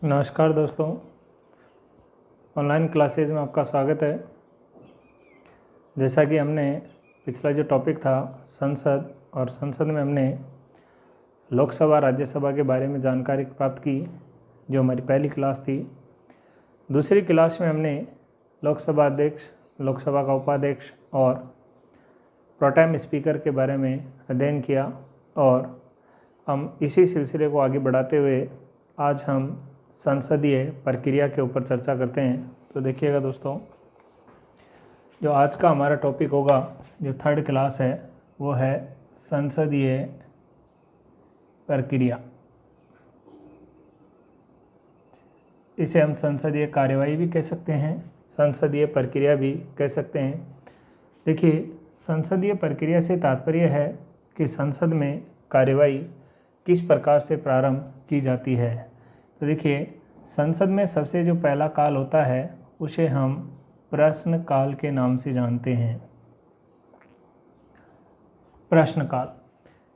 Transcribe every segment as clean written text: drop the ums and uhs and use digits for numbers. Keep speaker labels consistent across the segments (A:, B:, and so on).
A: नमस्कार दोस्तों, online classes में आपका स्वागत है। जैसा कि हमने पिछला जो टॉपिक था संसद, और संसद में हमने लोकसभा राज्यसभा के बारे में जानकारी प्राप्त की, जो हमारी पहली क्लास थी। दूसरी क्लास में हमने लोकसभा अध्यक्ष, लोकसभा का उपाध्यक्ष और प्रोटेम स्पीकर के बारे में अध्ययन किया, और हम इसी सिलसिले को आगे बढ़ाते हुए आज हम संसदीय प्रक्रिया के ऊपर चर्चा करते हैं। तो देखिएगा दोस्तों, जो आज का हमारा टॉपिक होगा, जो थर्ड क्लास है, वो है संसदीय प्रक्रिया। इसे हम संसदीय कार्यवाही भी कह सकते हैं, संसदीय प्रक्रिया भी कह सकते हैं। देखिए, संसदीय प्रक्रिया से तात्पर्य है कि संसद में कार्यवाही किस प्रकार से प्रारंभ की जाती है। तो देखिए, संसद में सबसे जो पहला काल होता है उसे हम प्रश्न काल के नाम से जानते हैं। प्रश्न काल,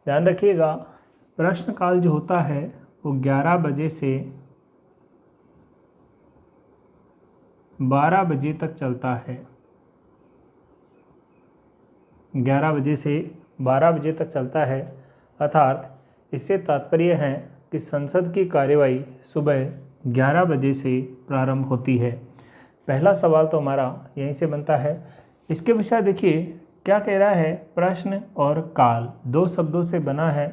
A: ध्यान रखिएगा, प्रश्न काल जो होता है वो 11 बजे से 12 बजे तक चलता है। 11 बजे से 12 बजे तक चलता है, अर्थात इससे तात्पर्य है कि संसद की कार्यवाही सुबह 11 बजे से प्रारंभ होती है। पहला सवाल तो हमारा यहीं से बनता है। इसके विषय देखिए क्या कह रहा है, प्रश्न और काल दो शब्दों से बना है,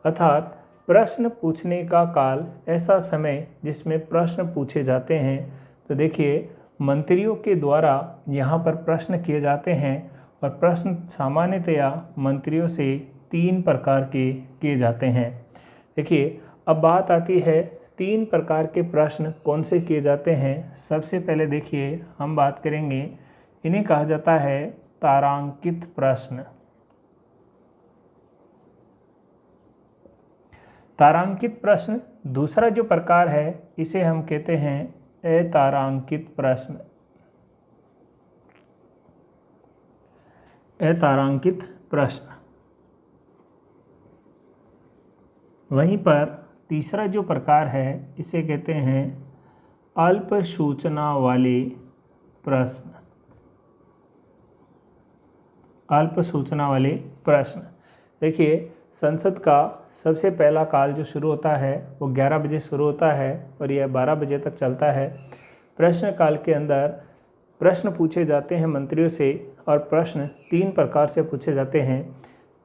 A: अर्थात प्रश्न पूछने का काल ऐसा समय जिसमें प्रश्न पूछे जाते हैं। तो देखिए, मंत्रियों के द्वारा यहाँ पर प्रश्न किए जाते हैं, और प्रश्न सामान्यतया मंत्रियों से 3 प्रकार के किए जाते हैं। देखिए, अब बात आती है 3 प्रकार के प्रश्न कौन से किए जाते हैं। सबसे पहले देखिए, हम बात करेंगे, इन्हें कहा जाता है तारांकित प्रश्न। तारांकित प्रश्न। दूसरा जो प्रकार है इसे हम कहते हैं अतारांकित प्रश्न। अतारांकित प्रश्न। वहीं पर तीसरा जो प्रकार है इसे कहते हैं अल्प सूचना वाले प्रश्न। अल्प सूचना वाले प्रश्न। देखिए, संसद का सबसे पहला काल जो शुरू होता है वो 11 बजे शुरू होता है और यह 12 बजे तक चलता है। प्रश्न काल के अंदर प्रश्न पूछे जाते हैं मंत्रियों से, और प्रश्न 3 प्रकार से पूछे जाते हैं,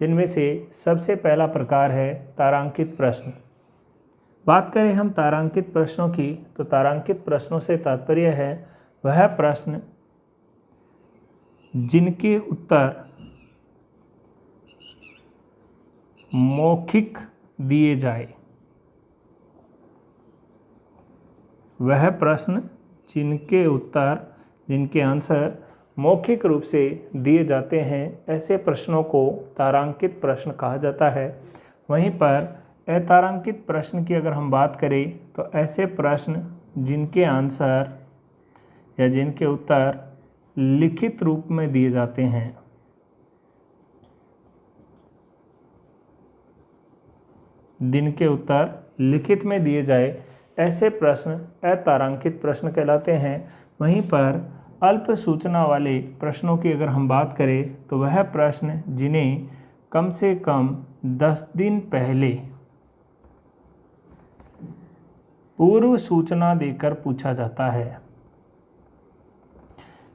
A: जिनमें से सबसे पहला प्रकार है तारांकित प्रश्न। बात करें हम तारांकित प्रश्नों की, तो तारांकित प्रश्नों से तात्पर्य है वह प्रश्न जिनके उत्तर मौखिक दिए जाए। वह प्रश्न जिनके उत्तर, जिनके आंसर मौखिक रूप से दिए जाते हैं, ऐसे प्रश्नों को तारांकित प्रश्न कहा जाता है। वहीं पर अतारांकित प्रश्न की अगर हम बात करें, तो ऐसे प्रश्न जिनके आंसर या जिनके उत्तर लिखित रूप में दिए जाते हैं। जिनके उत्तर लिखित में दिए जाए, ऐसे प्रश्न अतारांकित प्रश्न कहलाते हैं। वहीं पर अल्प सूचना वाले प्रश्नों की अगर हम बात करें, तो वह प्रश्न जिन्हें कम से कम 10 दिन पहले पूर्व सूचना देकर पूछा जाता है।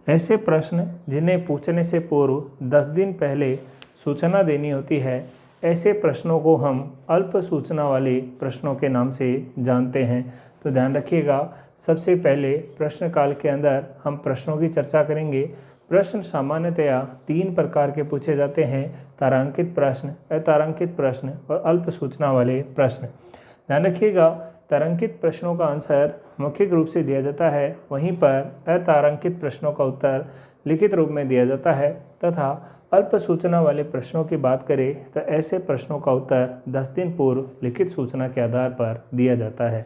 A: ऐसे प्रश्न जिन्हें पूछने से पूर्व 10 दिन पहले सूचना देनी होती है, ऐसे प्रश्नों को हम अल्प सूचना वाले प्रश्नों के नाम से जानते हैं। तो ध्यान रखिएगा, सबसे पहले प्रश्न काल के अंदर हम प्रश्नों की चर्चा करेंगे। प्रश्न सामान्यतया 3 प्रकार के पूछे जाते हैं, तारांकित प्रश्न, अतारांकित प्रश्न और अल्प सूचना वाले प्रश्न। ध्यान रखिएगा, तारांकित प्रश्नों का आंसर मौखिक रूप से दिया जाता है, वहीं पर अतारांकित प्रश्नों का उत्तर लिखित रूप में दिया जाता है। तथा अल्प सूचना वाले प्रश्नों की बात करें, तो ऐसे प्रश्नों का उत्तर 10 दिन पूर्व लिखित सूचना के आधार पर दिया जाता है।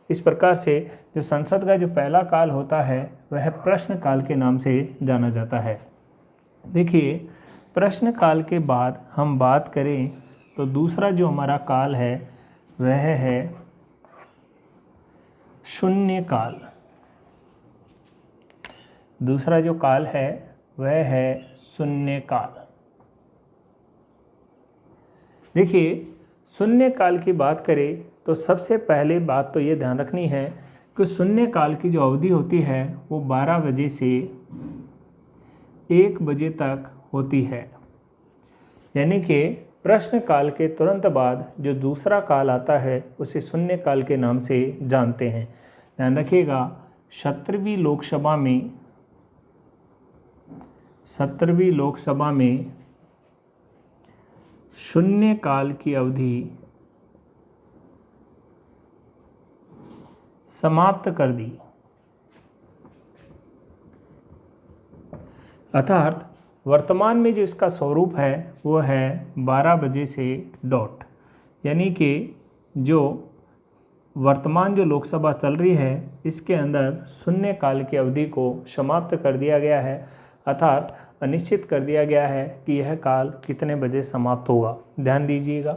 A: इस प्रकार से जो संसद का जो पहला काल होता है वह प्रश्न काल के नाम से जाना जाता है। देखिए, प्रश्न काल के बाद हम बात करें तो दूसरा जो हमारा काल है वह है शून्यकाल। दूसरा जो काल है वह है शून्यकाल। देखिए, शून्यकाल की बात करें तो सबसे पहले बात तो ये ध्यान रखनी है कि शून्यकाल की जो अवधि होती है वो 12 बजे से 1 बजे तक होती है। यानी कि प्रश्न काल के तुरंत बाद जो दूसरा काल आता है उसे शून्यकाल के नाम से जानते हैं। ध्यान रखिएगा, 17वीं लोकसभा में शून्यकाल की अवधि समाप्त कर दी। अर्थात वर्तमान में जो इसका स्वरूप है वो है 12 बजे से डॉट। यानी कि जो वर्तमान जो लोकसभा चल रही है इसके अंदर शून्यकाल की अवधि को समाप्त कर दिया गया है, अर्थात अनिश्चित कर दिया गया है कि यह काल कितने बजे समाप्त होगा। ध्यान दीजिएगा।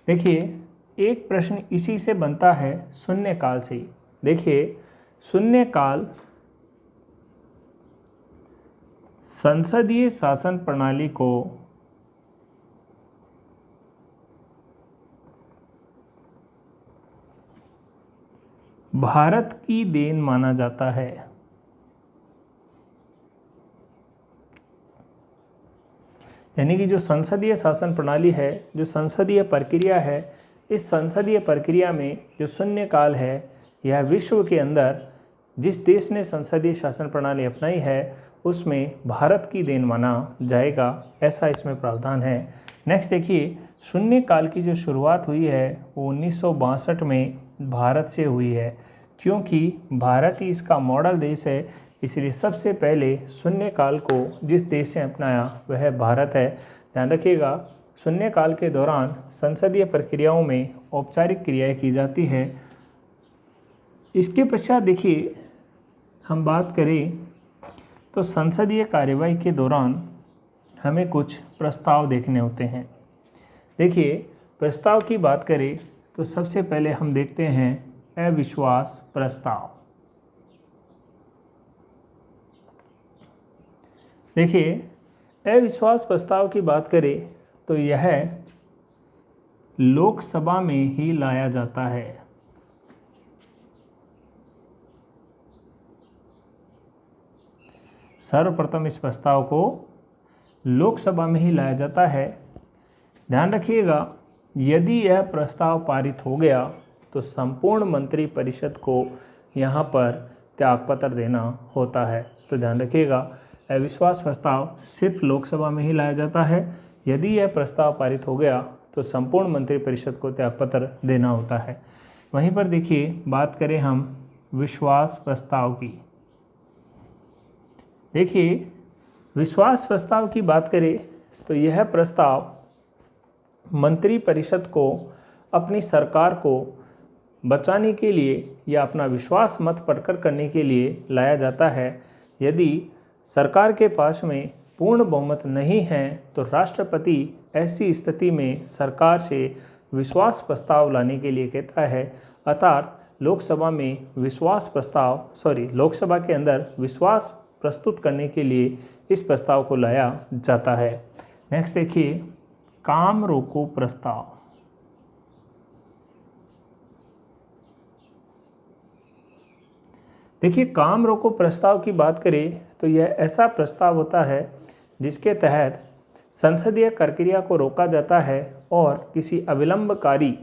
A: देखिए, एक प्रश्न इसी से बनता है शून्यकाल से। देखिए, शून्यकाल संसदीय शासन प्रणाली को भारत की देन माना जाता है। यानी कि जो संसदीय शासन प्रणाली है, जो संसदीय प्रक्रिया है, इस संसदीय प्रक्रिया में जो शून्यकाल है यह विश्व के अंदर जिस देश ने संसदीय शासन प्रणाली अपनाई है उसमें भारत की देन माना जाएगा, ऐसा इसमें प्रावधान है। नेक्स्ट देखिए, शून्यकाल की जो शुरुआत हुई है वो 1962 में भारत से हुई है। क्योंकि भारत ही इसका मॉडल देश है, इसलिए सबसे पहले शून्यकाल को जिस देश ने अपनाया वह भारत है। ध्यान रखिएगा, शून्यकाल के दौरान संसदीय प्रक्रियाओं में औपचारिक क्रियाएं की जाती है। इसके पश्चात देखिए, हम बात करें तो संसदीय कार्यवाही के दौरान हमें कुछ प्रस्ताव देखने होते हैं। देखिए, प्रस्ताव की बात करें तो सबसे पहले हम देखते हैं अविश्वास प्रस्ताव। देखिए, अविश्वास प्रस्ताव की बात करें तो यह लोकसभा में ही लाया जाता है। सर्वप्रथम इस प्रस्ताव को लोकसभा में ही लाया जाता है। ध्यान रखिएगा, यदि यह प्रस्ताव पारित हो गया तो संपूर्ण मंत्रिपरिषद को यहाँ पर त्यागपत्र देना होता है। तो ध्यान रखिएगा, अविश्वास प्रस्ताव सिर्फ लोकसभा में ही लाया जाता है। यदि यह प्रस्ताव पारित हो गया तो संपूर्ण मंत्रिपरिषद को त्यागपत्र देना होता है। वहीं पर देखिए, बात करें हम विश्वास प्रस्ताव की। देखिए, विश्वास प्रस्ताव की बात करें तो यह प्रस्ताव मंत्रिपरिषद को अपनी सरकार को बचाने के लिए या अपना विश्वास मत प्रकट करने के लिए लाया जाता है। यदि सरकार के पास में पूर्ण बहुमत नहीं है तो राष्ट्रपति ऐसी स्थिति में सरकार से विश्वास प्रस्ताव लाने के लिए कहता है, अर्थात लोकसभा के अंदर विश्वास प्रस्तुत करने के लिए इस प्रस्ताव को लाया जाता है। नेक्स्ट देखिए, काम रोको प्रस्ताव। देखिए, काम रोको प्रस्ताव की बात करें तो यह ऐसा प्रस्ताव होता है जिसके तहत संसदीय प्रक्रिया को रोका जाता है और किसी अविलंबकारी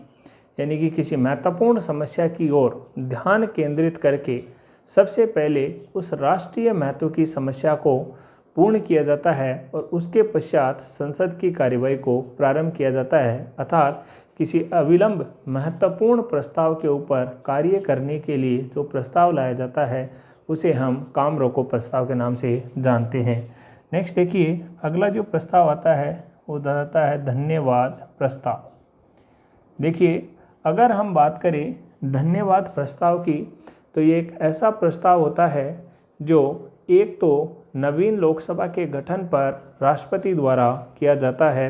A: यानी कि किसी महत्वपूर्ण समस्या की ओर ध्यान केंद्रित करके सबसे पहले उस राष्ट्रीय महत्व की समस्या को पूर्ण किया जाता है और उसके पश्चात संसद की कार्यवाही को प्रारंभ किया जाता है। अर्थात किसी अविलंब महत्वपूर्ण प्रस्ताव के ऊपर कार्य करने के लिए जो प्रस्ताव लाया जाता है उसे हम काम रोको प्रस्ताव के नाम से जानते हैं। नेक्स्ट देखिए, अगला जो प्रस्ताव आता है वो आता है धन्यवाद प्रस्ताव। देखिए, अगर हम बात करें धन्यवाद प्रस्ताव की तो ये एक ऐसा प्रस्ताव होता है जो एक तो नवीन लोकसभा के गठन पर राष्ट्रपति द्वारा किया जाता है।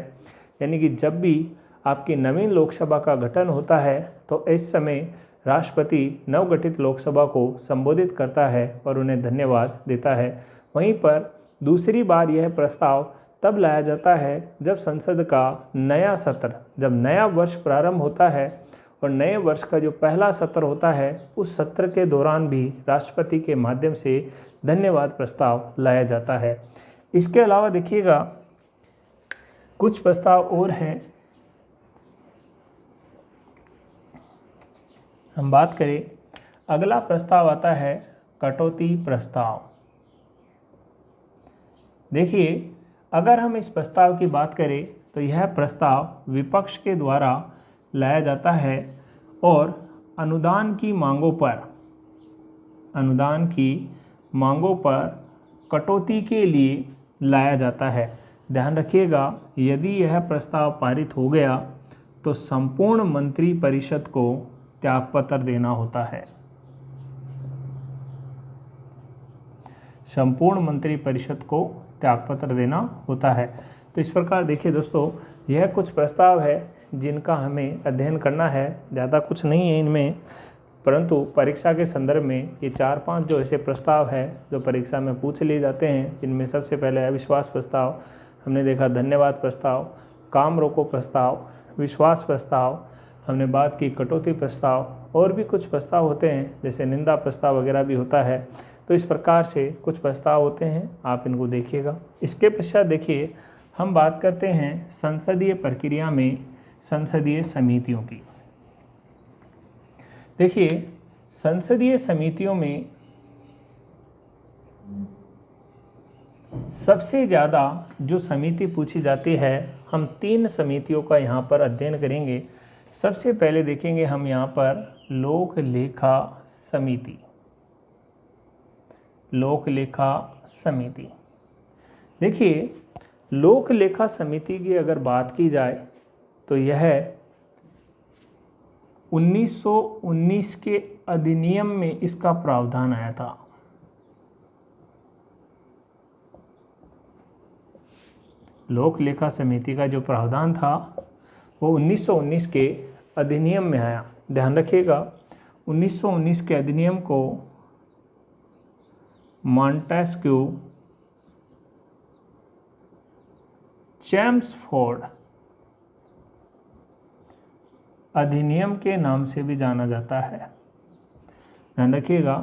A: यानी कि जब भी आपकी नवीन लोकसभा का गठन होता है तो इस समय राष्ट्रपति नवगठित लोकसभा को संबोधित करता है और उन्हें धन्यवाद देता है। वहीं पर दूसरी बार यह प्रस्ताव तब लाया जाता है जब संसद का नया सत्र, जब नया वर्ष प्रारंभ होता है और नए वर्ष का जो पहला सत्र होता है उस सत्र के दौरान भी राष्ट्रपति के माध्यम से धन्यवाद प्रस्ताव लाया जाता है। इसके अलावा देखिएगा कुछ प्रस्ताव और हैं। हम बात करें, अगला प्रस्ताव आता है कटौती प्रस्ताव। देखिए, अगर हम इस प्रस्ताव की बात करें तो यह प्रस्ताव विपक्ष के द्वारा लाया जाता है और अनुदान की मांगों पर कटौती के लिए लाया जाता है। ध्यान रखिएगा, यदि यह प्रस्ताव पारित हो गया तो संपूर्ण मंत्रिपरिषद को त्यागपत्र देना होता है। संपूर्ण मंत्रिपरिषद को त्यागपत्र देना होता है। तो इस प्रकार देखिए दोस्तों, यह कुछ प्रस्ताव है जिनका हमें अध्ययन करना है। ज़्यादा कुछ नहीं है इनमें, परंतु परीक्षा के संदर्भ में ये 4-5 जो ऐसे प्रस्ताव है जो परीक्षा में पूछ लिए जाते हैं। इनमें सबसे पहले अविश्वास प्रस्ताव हमने देखा, धन्यवाद प्रस्ताव, काम रोको प्रस्ताव, विश्वास प्रस्ताव, हमने बात की कटौती प्रस्ताव, और भी कुछ प्रस्ताव होते हैं जैसे निंदा प्रस्ताव वगैरह भी होता है। तो इस प्रकार से कुछ प्रस्ताव होते हैं, आप इनको देखिएगा। इसके पश्चात देखिए, हम बात करते हैं संसदीय प्रक्रिया में संसदीय समितियों की। देखिए, संसदीय समितियों में सबसे ज़्यादा जो समिति पूछी जाती है, हम 3 समितियों का यहाँ पर अध्ययन करेंगे। सबसे पहले देखेंगे हम यहाँ पर लोक लेखा समिति। लोक लेखा समिति, देखिए, लोक लेखा समिति की अगर बात की जाए तो यह 1919 के अधिनियम में इसका प्रावधान आया था। लोक लेखा समिति का जो प्रावधान था वो 1919 के अधिनियम में आया। ध्यान रखिएगा, 1919 के अधिनियम को मॉन्टेस्क्यू चेम्सफोर्ड अधिनियम के नाम से भी जाना जाता है। ध्यान रखिएगा,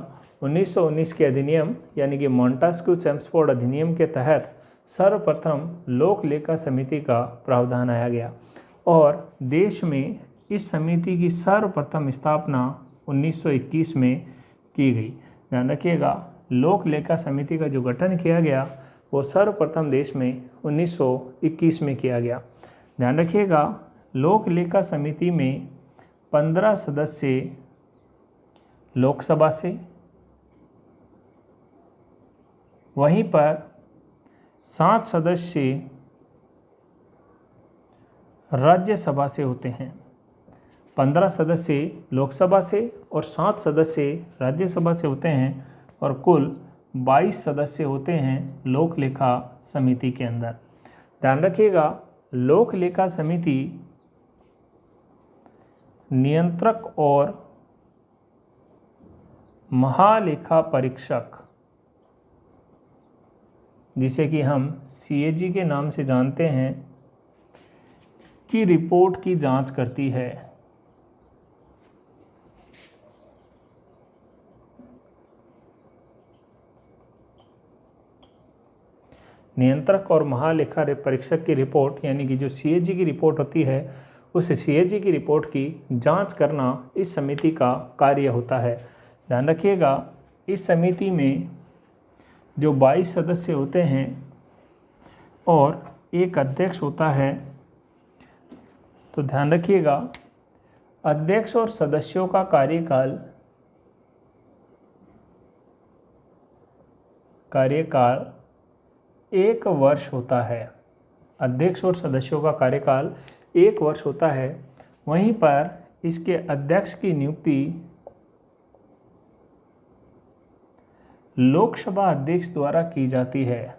A: 1919 के अधिनियम यानी कि मॉन्टेस्क्यू चेम्सफोर्ड अधिनियम के तहत सर्वप्रथम लोक लेखा समिति का प्रावधान आया गया और देश में इस समिति की सर्वप्रथम स्थापना 1921 में की गई। ध्यान रखिएगा, लोक लेखा समिति का जो गठन किया गया वो सर्वप्रथम देश में 1921 में किया गया। ध्यान रखिएगा, लोक लेखा समिति में 15 सदस्य लोकसभा से, वहीं पर 7 सदस्य राज्यसभा से होते हैं। 15 सदस्य लोकसभा से और 7 सदस्य राज्यसभा से होते हैं और कुल 22 सदस्य होते हैं लोक लेखा समिति के अंदर। ध्यान रखिएगा, लोक लेखा समिति नियंत्रक और महालेखा परीक्षक, जिसे कि हम CAG के नाम से जानते हैं, की रिपोर्ट की जांच करती है। नियंत्रक और महालेखा परीक्षक की रिपोर्ट यानी कि जो CAG की रिपोर्ट होती है, उस CAG की रिपोर्ट की जांच करना इस समिति का कार्य होता है। ध्यान रखिएगा, इस समिति में जो 22 सदस्य होते हैं और एक अध्यक्ष होता है। तो ध्यान रखिएगा, अध्यक्ष और सदस्यों का कार्यकाल 1 वर्ष होता है। अध्यक्ष और सदस्यों का कार्यकाल 1 वर्ष होता है। वहीं पर इसके अध्यक्ष की नियुक्ति लोकसभा अध्यक्ष द्वारा की जाती है।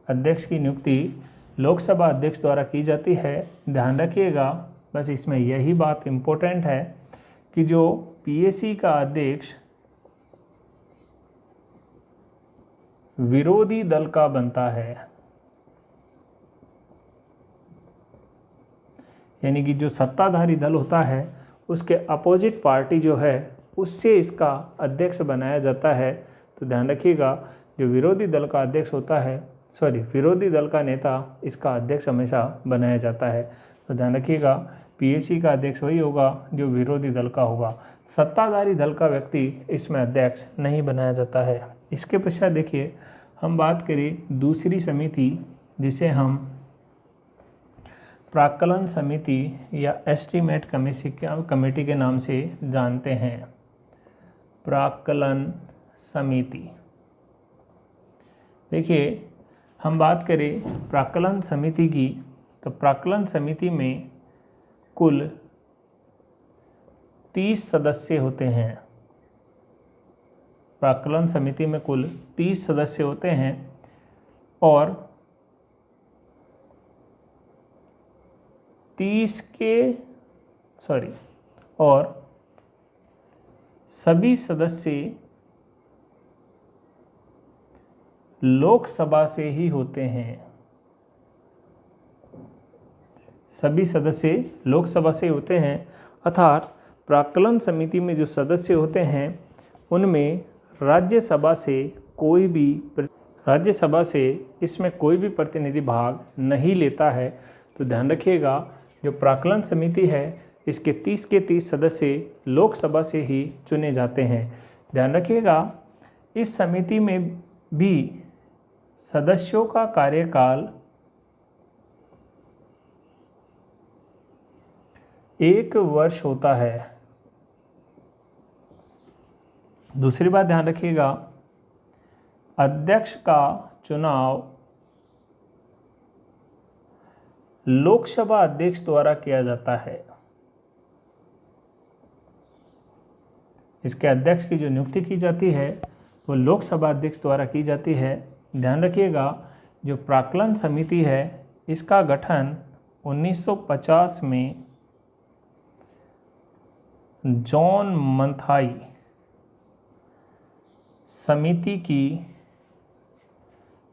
A: अध्यक्ष की नियुक्ति लोकसभा अध्यक्ष द्वारा की जाती है। ध्यान रखिएगा, बस इसमें यही बात इम्पोर्टेंट है कि जो पीएसी का अध्यक्ष विरोधी दल का बनता है, यानी कि जो सत्ताधारी दल होता है उसके अपोजिट पार्टी जो है उससे इसका अध्यक्ष बनाया जाता है। तो ध्यान रखिएगा, जो विरोधी दल का अध्यक्ष होता है, विरोधी दल का नेता इसका अध्यक्ष हमेशा बनाया जाता है। तो ध्यान रखिएगा, पीएसी का अध्यक्ष वही होगा जो विरोधी दल का होगा, सत्ताधारी दल का व्यक्ति इसमें अध्यक्ष नहीं बनाया जाता है। इसके पश्चात देखिए, हम बात करें दूसरी समिति जिसे हम प्राक्कलन समिति या एस्टीमेट कमेटी के नाम से जानते हैं। प्राक्कलन समिति, देखिए हम बात करें प्राक्कलन समिति की, तो प्राक्कलन समिति में कुल 30 सदस्य होते हैं। प्राक्कलन समिति में कुल 30 सदस्य होते हैं और 30 और सभी सदस्य लोकसभा से ही होते हैं। सभी सदस्य लोकसभा से होते हैं, अर्थात प्राक्कलन समिति में जो सदस्य होते हैं उनमें राज्यसभा से इसमें कोई भी प्रतिनिधि भाग नहीं लेता है। तो ध्यान रखिएगा, जो प्राक्कलन समिति है इसके 30 के 30 सदस्य लोकसभा से ही चुने जाते हैं। ध्यान रखिएगा, इस समिति में भी सदस्यों का कार्यकाल 1 वर्ष होता है। दूसरी बात ध्यान रखिएगा, अध्यक्ष का चुनाव लोकसभा अध्यक्ष द्वारा किया जाता है। इसके अध्यक्ष की जो नियुक्ति की जाती है वो लोकसभा अध्यक्ष द्वारा की जाती है। ध्यान रखिएगा, जो प्राक्कलन समिति है इसका गठन 1950 में जॉन मथाई समिति की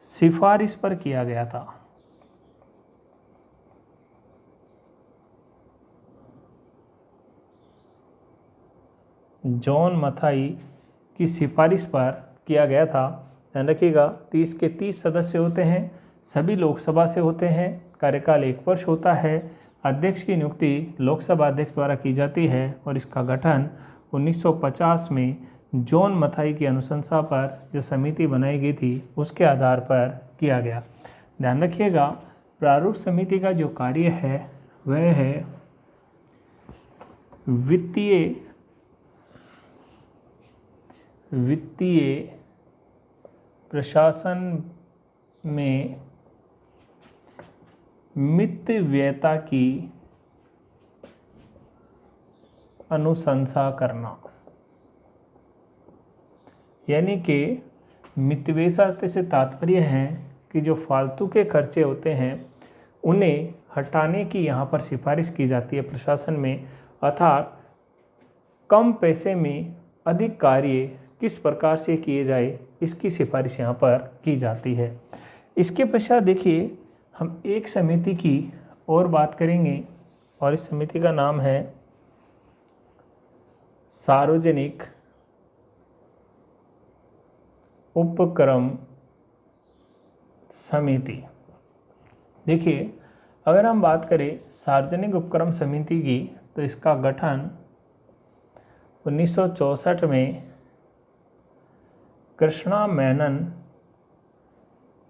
A: सिफारिश पर किया गया था। जॉन मथाई की सिफारिश पर किया गया था। ध्यान रखिएगा, 30 के 30 सदस्य होते हैं, सभी लोकसभा से होते हैं, कार्यकाल 1 वर्ष होता है, अध्यक्ष की नियुक्ति लोकसभा अध्यक्ष द्वारा की जाती है और इसका गठन 1950 में जॉन मथाई की अनुशंसा पर जो समिति बनाई गई थी उसके आधार पर किया गया। ध्यान रखिएगा, प्रारूप समिति का जो कार्य है वह है वित्तीय प्रशासन में मितव्ययता की अनुशंसा करना, यानी कि मितव्ययता से तात्पर्य है कि जो फालतू के खर्चे होते हैं उन्हें हटाने की यहाँ पर सिफारिश की जाती है प्रशासन में, अर्थात कम पैसे में अधिक कार्य किस प्रकार से किए जाए इसकी सिफारिश यहाँ पर की जाती है। इसके पश्चात देखिए, हम एक समिति की और बात करेंगे और इस समिति का नाम है सार्वजनिक उपक्रम समिति। देखिए, अगर हम बात करें सार्वजनिक उपक्रम समिति की तो इसका गठन 1964 में कृष्णा मेनन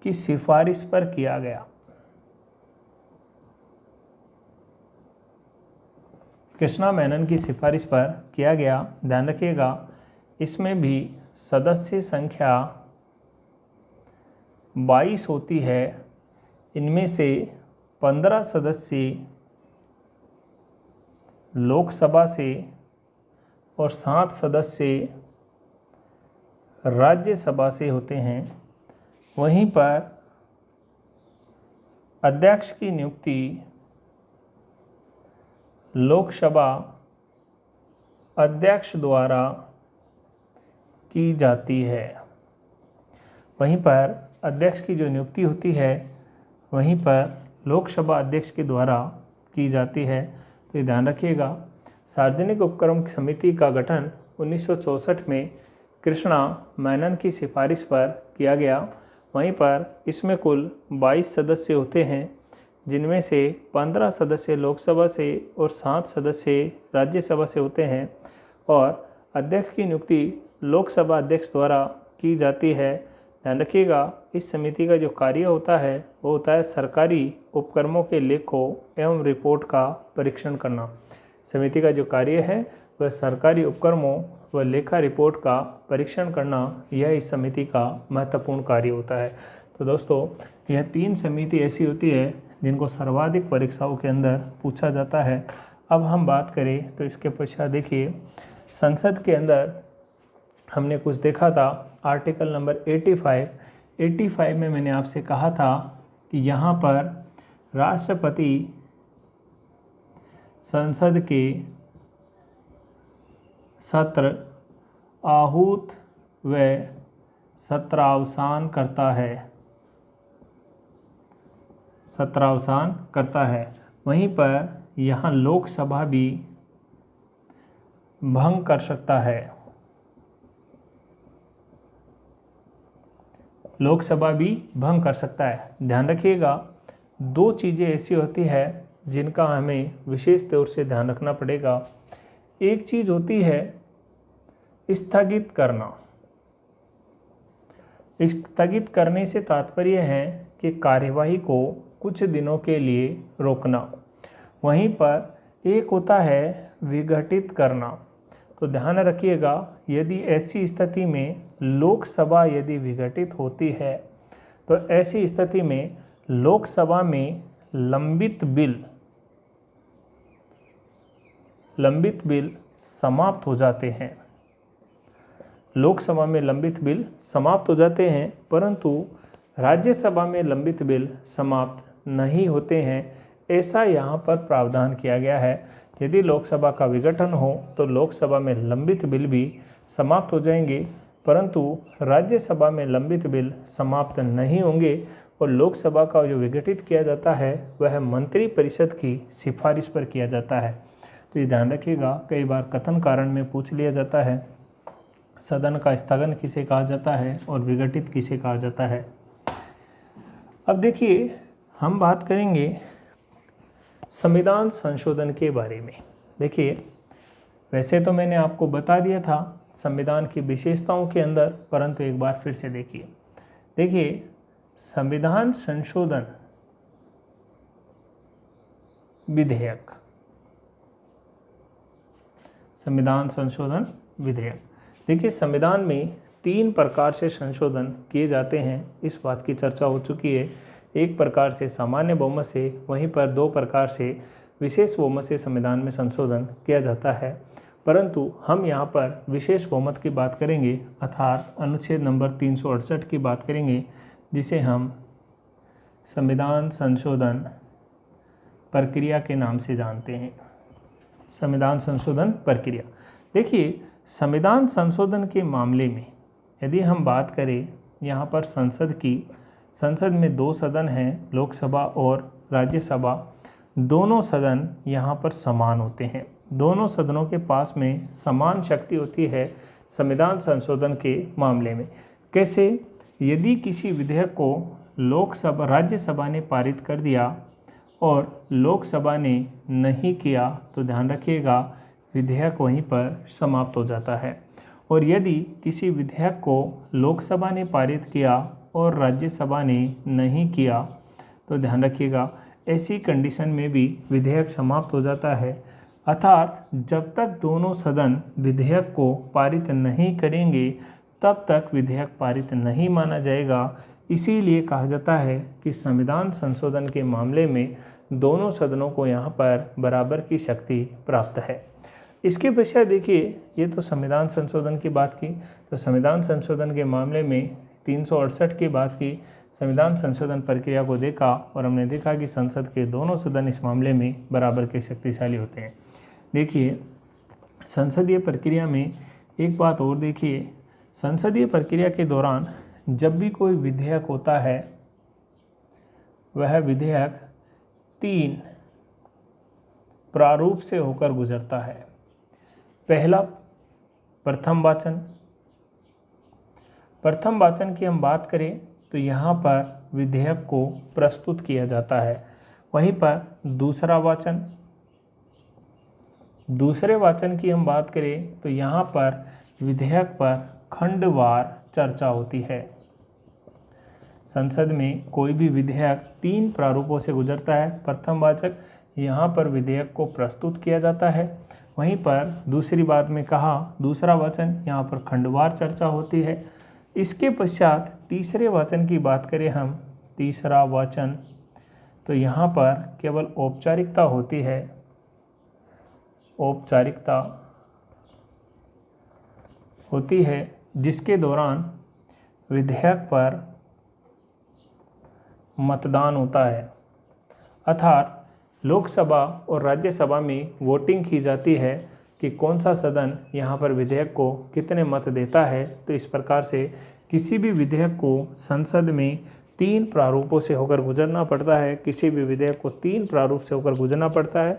A: की सिफारिश पर किया गया। कृष्णा मेनन की सिफारिश पर किया गया। ध्यान रखिएगा, इसमें भी सदस्य संख्या 22 होती है। इनमें से 15 सदस्य लोकसभा से और 7 सदस्य राज्यसभा से होते हैं। वहीं पर अध्यक्ष की नियुक्ति लोकसभा अध्यक्ष द्वारा की जाती है। वहीं पर अध्यक्ष की जो नियुक्ति होती है वहीं पर लोकसभा अध्यक्ष के द्वारा की जाती है। तो ये ध्यान रखिएगा। सार्वजनिक उपक्रम समिति का गठन 1964 में कृष्णा मेनन की सिफारिश पर किया गया। वहीं पर इसमें कुल 22 सदस्य होते हैं, जिनमें से 15 सदस्य लोकसभा से और 7 सदस्य राज्यसभा से होते हैं। और अध्यक्ष की नियुक्ति लोकसभा अध्यक्ष द्वारा की जाती है। ध्यान रखिएगा, इस समिति का जो कार्य होता है वो होता है सरकारी उपक्रमों के लेखों एवं रिपोर्ट का परीक्षण करना। समिति का जो कार्य है वह सरकारी उपक्रमों व लेखा रिपोर्ट का परीक्षण करना, यह इस समिति का महत्वपूर्ण कार्य होता है। तो दोस्तों, यह 3 समिति ऐसी होती है जिनको सर्वाधिक परीक्षाओं के अंदर पूछा जाता है। अब हम बात करें तो इसके पश्चात देखिए, संसद के अंदर हमने कुछ देखा था। आर्टिकल नंबर 85 में मैंने आपसे कहा था कि यहाँ पर राष्ट्रपति संसद के सत्र आहूत व सत्रावसान करता है। वहीं पर यहाँ लोकसभा भी भंग कर सकता है। लोकसभा भी भंग कर सकता है। ध्यान रखिएगा, 2 चीज़ें ऐसी होती है जिनका हमें विशेष तौर से ध्यान रखना पड़ेगा। एक चीज़ होती है स्थगित करना। स्थगित करने से तात्पर्य है कि कार्यवाही को कुछ दिनों के लिए रोकना। वहीं पर एक होता है विघटित करना। तो ध्यान रखिएगा, यदि ऐसी स्थिति में लोकसभा यदि विघटित होती है तो ऐसी स्थिति में लोकसभा में लंबित बिल समाप्त हो जाते हैं। लोकसभा में लंबित बिल समाप्त हो जाते हैं, परंतु राज्यसभा में लंबित बिल समाप्त नहीं होते हैं। ऐसा यहाँ पर प्रावधान किया गया है। यदि लोकसभा का विघटन हो तो लोकसभा में लंबित बिल भी समाप्त हो जाएंगे, परंतु राज्यसभा में लंबित बिल समाप्त नहीं होंगे। और लोकसभा का जो विघटित किया जाता है वह मंत्रिपरिषद की सिफारिश पर किया जाता है। तो ये ध्यान रखिएगा, कई बार कथन कारण में पूछ लिया जाता है, सदन का स्थगन किसे कहा जाता है और विघटित किसे कहा जाता है। अब देखिए, हम बात करेंगे संविधान संशोधन के बारे में। देखिए, वैसे तो मैंने आपको बता दिया था संविधान की विशेषताओं के अंदर, परंतु एक बार फिर से देखिए संविधान संशोधन विधेयक, संविधान संशोधन विधेयक। देखिए, संविधान में 3 प्रकार से संशोधन किए जाते हैं, इस बात की चर्चा हो चुकी है। एक प्रकार से सामान्य बहुमत से, वहीं पर 2 प्रकार से विशेष बहुमत से संविधान में संशोधन किया जाता है। परंतु हम यहाँ पर विशेष बहुमत की बात करेंगे, अर्थात अनुच्छेद नंबर 368 की बात करेंगे, जिसे हम संविधान संशोधन प्रक्रिया के नाम से जानते हैं। संविधान संशोधन प्रक्रिया। देखिए, संविधान संशोधन के मामले में यदि हम बात करें, यहाँ पर संसद में 2 सदन हैं, लोकसभा और राज्यसभा। दोनों सदन यहाँ पर समान होते हैं। दोनों सदनों के पास में समान शक्ति होती है संविधान संशोधन के मामले में। कैसे? यदि किसी विधेयक को राज्यसभा ने पारित कर दिया और लोकसभा ने नहीं किया, तो ध्यान रखिएगा विधेयक वहीं पर समाप्त हो जाता है। और यदि किसी विधेयक को लोकसभा ने पारित किया और राज्यसभा ने नहीं किया, तो ध्यान रखिएगा ऐसी कंडीशन में भी विधेयक समाप्त हो जाता है। अर्थात जब तक दोनों सदन विधेयक को पारित नहीं करेंगे तब तक विधेयक पारित नहीं माना जाएगा। इसीलिए कहा जाता है कि संविधान संशोधन के मामले में दोनों सदनों को यहाँ पर बराबर की शक्ति प्राप्त है। इसके पश्चात देखिए, ये तो संविधान संशोधन की बात की, तो संविधान संशोधन के मामले में 368 की बात की, संविधान संशोधन प्रक्रिया को देखा और हमने देखा कि संसद के दोनों सदन इस मामले में बराबर के शक्तिशाली होते हैं। देखिए संसदीय प्रक्रिया में एक बात और देखिए, संसदीय प्रक्रिया के दौरान जब भी कोई विधेयक होता है वह विधेयक 3 प्रारूप से होकर गुजरता है। पहला प्रथम वाचन। प्रथम वाचन की हम बात करें तो यहाँ पर विधेयक को प्रस्तुत किया जाता है। वहीं पर दूसरा वाचन। दूसरे वाचन की हम बात करें तो यहाँ पर विधेयक पर खंडवार चर्चा होती है। संसद में कोई भी विधेयक 3 प्रारूपों से गुजरता है। प्रथम वाचक, यहाँ पर विधेयक को प्रस्तुत किया जाता है। वहीं पर दूसरी बात में कहा दूसरा वाचन, यहाँ पर खंडवार चर्चा होती है। इसके पश्चात तीसरे वाचन की बात करें हम, तीसरा वाचन, तो यहाँ पर केवल औपचारिकता होती है। औपचारिकता होती है जिसके दौरान विधेयक पर मतदान होता है, अर्थात लोकसभा और राज्यसभा में वोटिंग की जाती है कि कौन सा सदन यहाँ पर विधेयक को कितने मत देता है। तो इस प्रकार से किसी भी विधेयक को संसद में 3 प्रारूपों से होकर गुजरना पड़ता है। किसी भी विधेयक को 3 प्रारूप से होकर गुजरना पड़ता है।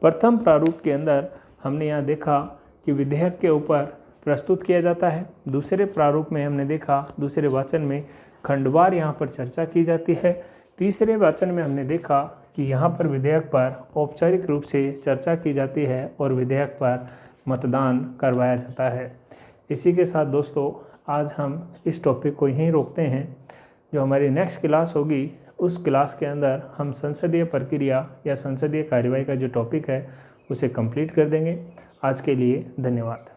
A: प्रथम प्रारूप के अंदर हमने यहाँ देखा कि विधेयक के ऊपर प्रस्तुत किया जाता है। दूसरे प्रारूप में हमने देखा दूसरे वाचन में खंडवार यहाँ पर चर्चा की जाती है। तीसरे वाचन में हमने देखा कि यहाँ पर विधेयक पर औपचारिक रूप से चर्चा की जाती है और विधेयक पर मतदान करवाया जाता है। इसी के साथ दोस्तों आज हम इस टॉपिक को यहीं रोकते हैं। जो हमारी नेक्स्ट क्लास होगी उस क्लास के अंदर हम संसदीय प्रक्रिया या संसदीय कार्यवाही का जो टॉपिक है उसे कंप्लीट कर देंगे। आज के लिए धन्यवाद।